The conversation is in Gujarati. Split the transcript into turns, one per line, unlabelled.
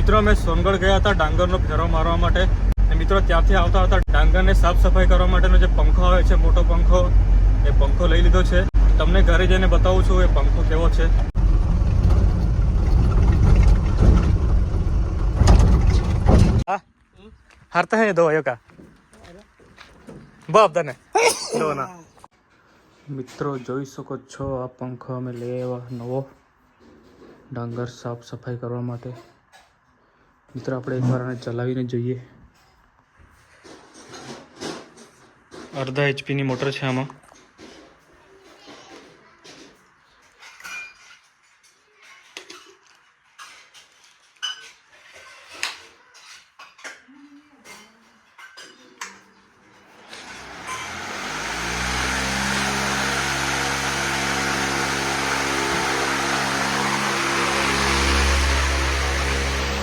મિત્રો અમે સોનગઢ ગયા હતા ડાંગરનો ફેરો મારવા માટે. મિત્રો ત્યાંથી આવતા હતા ડાંગરને સાફ સફાઈ કરવા માટેનો જે પંખો આવે છે, મોટો પંખો, એ પંખો લઈ લીધો છે. તમને ઘરે જઈને બતાવું છું એ પંખો કેવો છે. હારતા હે દો કા બાપ તને દો ના. મિત્રો જોઈ શકો છો આ પંખો અમે લઈ આવ્યા નવો ડાંગર સાફ સફાઈ કરવા માટે. મિત્રો આપણે એકવાર આને ચલાવીને જોઈએ. અડધા HP ની મોટર છે આમાં.